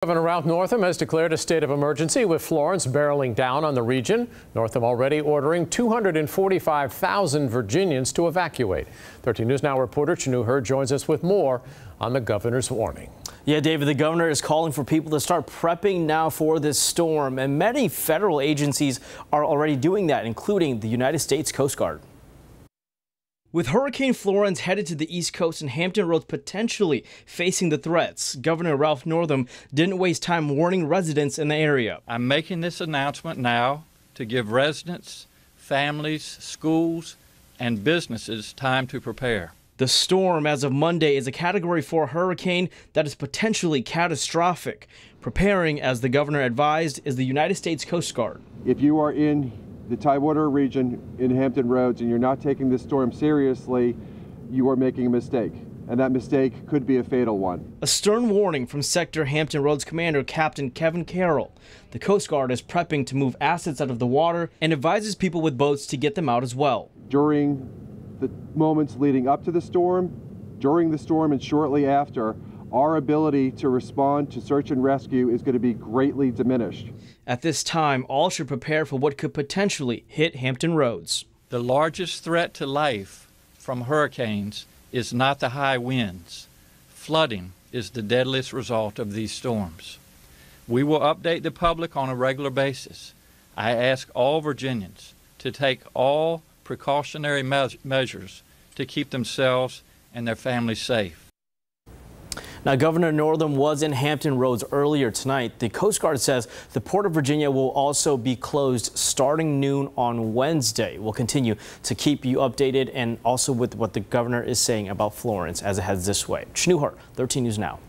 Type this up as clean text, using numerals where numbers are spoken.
Governor Ralph Northam has declared a state of emergency with Florence barreling down on the region. Northam already ordering 245,000 Virginians to evacuate. 13 News Now reporter Chanu Hurd joins us with more on the governor's warning. Yeah, David, the governor is calling for people to start prepping now for this storm, and many federal agencies are already doing that, including the United States Coast Guard. With Hurricane Florence headed to the East Coast and Hampton Roads potentially facing the threats, Governor Ralph Northam didn't waste time warning residents in the area. I'm making this announcement now to give residents, families, schools, and businesses time to prepare. The storm, as of Monday, is a Category 4 hurricane that is potentially catastrophic. Preparing, as the governor advised, is the United States Coast Guard. If you are in the Tidewater region in Hampton Roads and you're not taking this storm seriously, you are making a mistake. And that mistake could be a fatal one. A stern warning from Sector Hampton Roads Commander Captain Kevin Carroll. The Coast Guard is prepping to move assets out of the water and advises people with boats to get them out as well. During the moments leading up to the storm, during the storm, and shortly after, our ability to respond to search and rescue is going to be greatly diminished. At this time, all should prepare for what could potentially hit Hampton Roads. The largest threat to life from hurricanes is not the high winds. Flooding is the deadliest result of these storms. We will update the public on a regular basis. I ask all Virginians to take all precautionary measures to keep themselves and their families safe. Now, Governor Northam was in Hampton Roads earlier tonight. The Coast Guard says the Port of Virginia will also be closed starting noon on Wednesday. We'll continue to keep you updated and also with what the governor is saying about Florence as it heads this way. Chanu Hurd, 13 News Now.